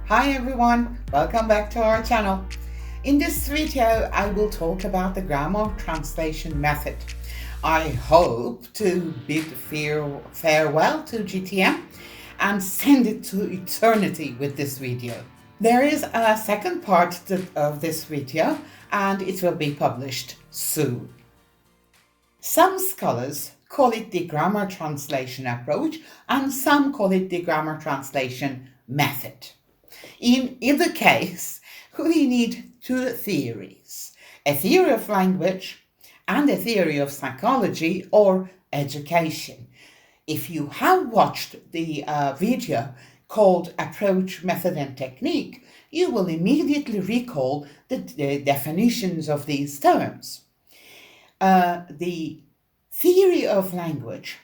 Hi everyone, welcome back to our channel. In this video, I will talk about the grammar translation method. I hope to bid farewell to GTM and send it to eternity with this video. There is a second part of this video and it will be published soon. Some scholars call it the grammar translation approach and some call it the grammar translation method. In either case, we need two theories, a theory of language and a theory of psychology or education. If you have watched the video called Approach, Method and Technique, you will immediately recall the definitions of these terms. The theory of language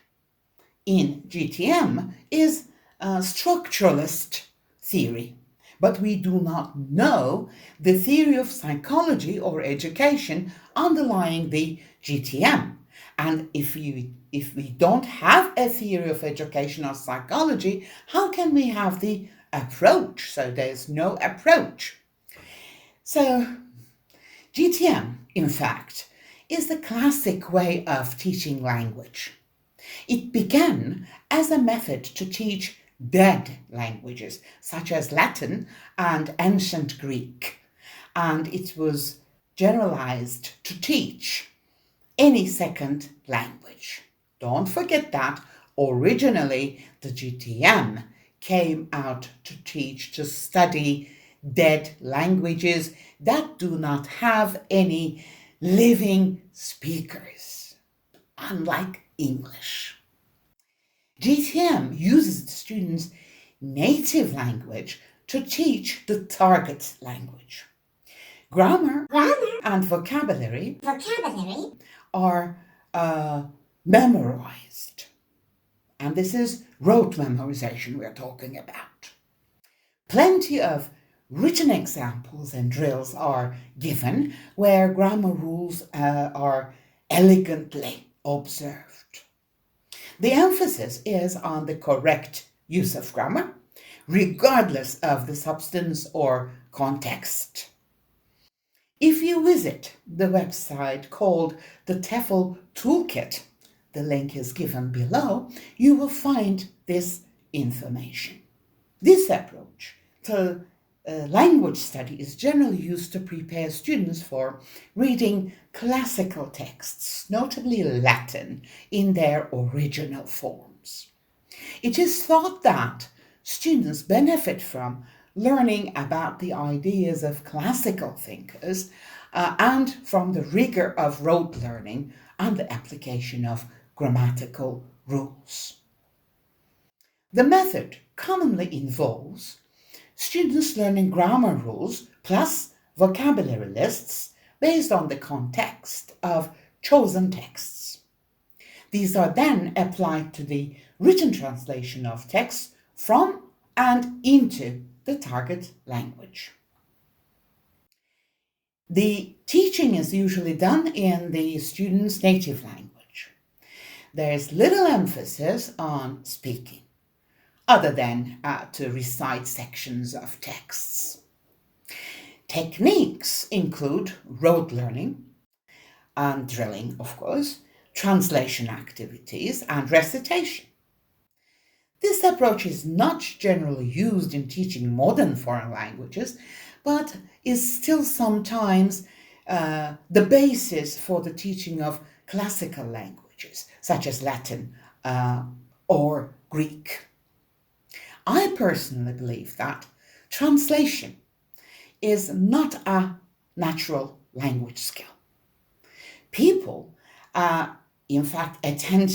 in GTM is a structuralist theory, but we do not know the theory of psychology or education underlying the GTM. And if we don't have a theory of education or psychology, how can we have the approach? So there's no approach. So GTM, in fact, is the classic way of teaching language. It began as a method to teach dead languages, such as Latin and ancient Greek, and it was generalized to teach any second language. Don't forget that originally the GTM came out to study dead languages that do not have any living speakers, unlike English. GTM uses the students' native language to teach the target language. Grammar and vocabulary are memorized. And this is rote memorization we're talking about. Plenty of written examples and drills are given where grammar rules are elegantly observed. The emphasis is on the correct use of grammar, regardless of the substance or context. If you visit the website called the TEFL Toolkit, the link is given below, you will find this information. This approach to language study is generally used to prepare students for reading classical texts, notably Latin, in their original forms. It is thought that students benefit from learning about the ideas of classical thinkers and from the rigor of rote learning and the application of grammatical rules. The method commonly involves students learning grammar rules plus vocabulary lists based on the context of chosen texts. These are then applied to the written translation of texts from and into the target language. The teaching is usually done in the student's native language. There is little emphasis on speaking, other than to recite sections of texts. Techniques include rote learning and drilling, of course, translation activities, and recitation. This approach is not generally used in teaching modern foreign languages, but is still sometimes the basis for the teaching of classical languages, such as Latin or Greek. I personally believe that translation is not a natural language skill. People, in fact, attend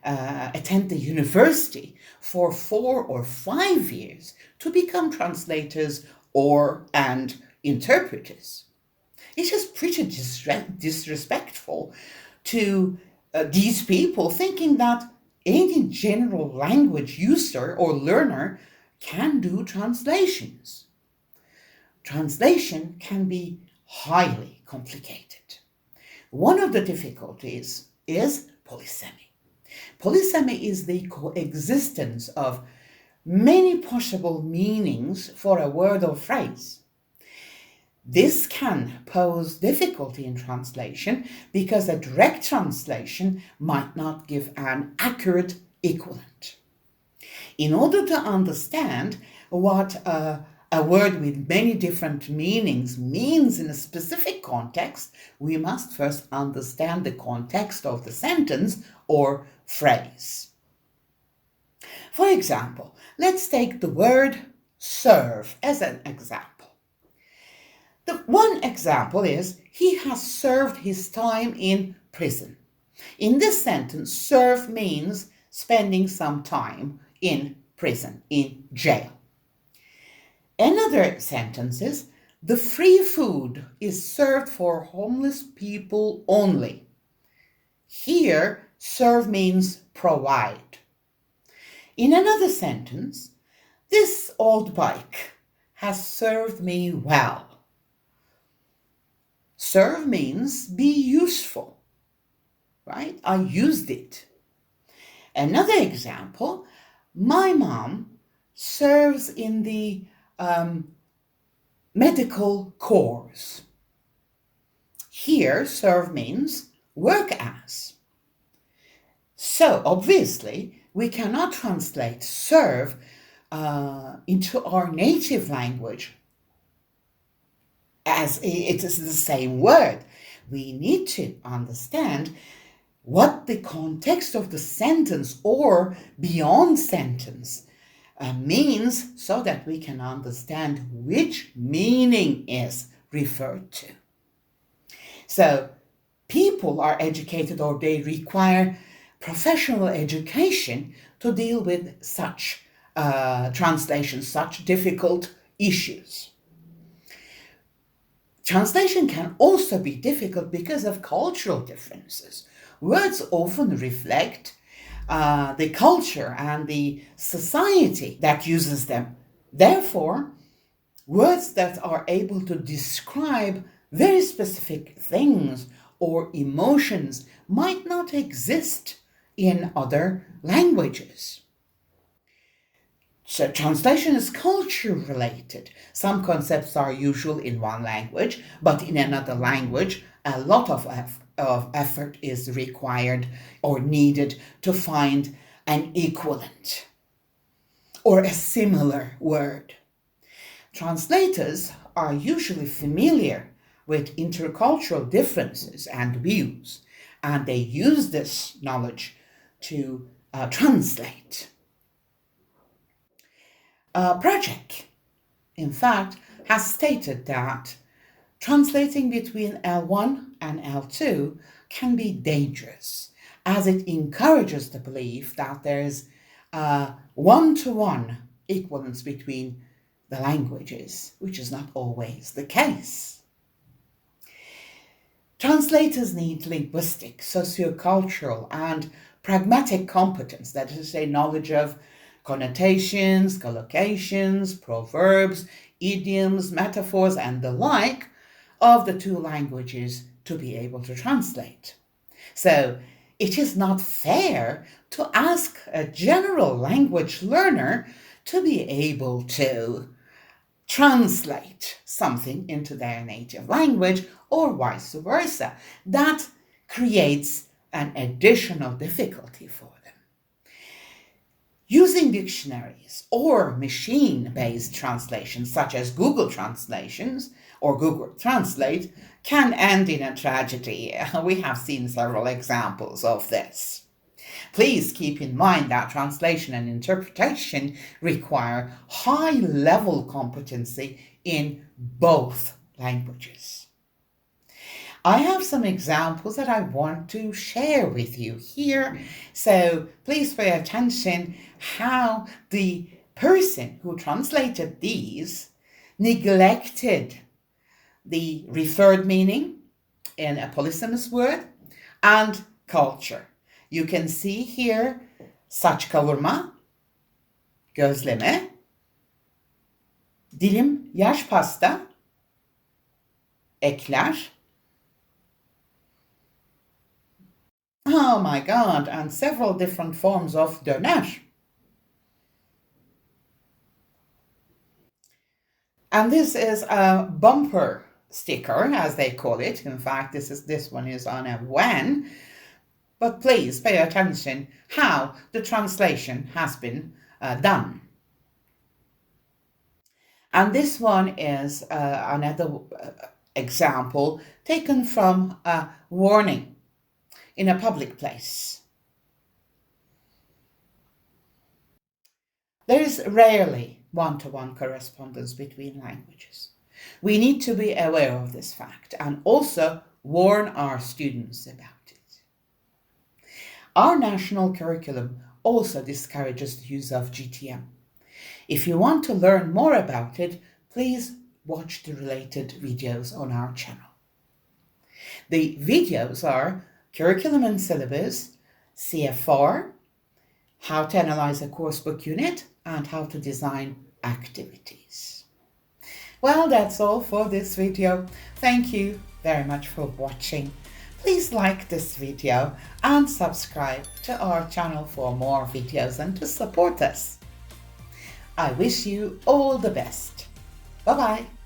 the university for 4 or 5 years to become translators and interpreters. It is pretty disrespectful to these people thinking that any general language user or learner can do translations. Translation can be highly complicated. One of the difficulties is polysemy. Polysemy is the coexistence of many possible meanings for a word or phrase. This can pose difficulty in translation because a direct translation might not give an accurate equivalent. In order to understand what a word with many different meanings means in a specific context, we must first understand the context of the sentence or phrase. For example, let's take the word serve as an example. The one example is, he has served his time in prison. In this sentence, serve means spending some time in prison, in jail. Another sentence is, the free food is served for homeless people only. Here, serve means provide. In another sentence, this old bike has served me well. Serve means be useful, right? I used it. Another example, my mom serves in the medical corps. Here, serve means work as. So, obviously, we cannot translate serve into our native language as it is the same word. We need to understand what the context of the sentence or beyond sentence means, so that we can understand which meaning is referred to. So people are educated, or they require professional education to deal with such translations, such difficult issues. Translation can also be difficult because of cultural differences. Words often reflect the culture and the society that uses them. Therefore, words that are able to describe very specific things or emotions might not exist in other languages. So translation is culture related. Some concepts are usual in one language, but in another language, a lot of effort is required or needed to find an equivalent or a similar word. Translators are usually familiar with intercultural differences and views, and they use this knowledge to translate. Project, in fact, has stated that translating between L1 and L2 can be dangerous, as it encourages the belief that there is one-to-one equivalence between the languages, which is not always the case. Translators need linguistic, sociocultural, and pragmatic competence, that is to say, knowledge of connotations, collocations, proverbs, idioms, metaphors, and the like of the two languages to be able to translate. So it is not fair to ask a general language learner to be able to translate something into their native language or vice versa. That creates an additional difficulty for them. Using dictionaries or machine-based translations, such as Google Translations or Google Translate, can end in a tragedy. We have seen several examples of this. Please keep in mind that translation and interpretation require high-level competency in both languages. I have some examples that I want to share with you here, so please pay attention how the person who translated these neglected the referred meaning in a polysemous word and culture. You can see here saç kavurma, gözleme, dilim yaş pasta, ekler. Oh my God, and several different forms of döner. And this is a bumper sticker, as they call it. In fact, this one is on a van. But please pay attention how the translation has been done. And this one is another example taken from a warning in a public place. There is rarely one-to-one correspondence between languages. We need to be aware of this fact and also warn our students about it. Our national curriculum also discourages the use of GTM. If you want to learn more about it, please watch the related videos on our channel. The videos are Curriculum and Syllabus, CFR, how to analyze a coursebook unit, and how to design activities. Well, that's all for this video. Thank you very much for watching. Please like this video and subscribe to our channel for more videos and to support us. I wish you all the best. Bye-bye.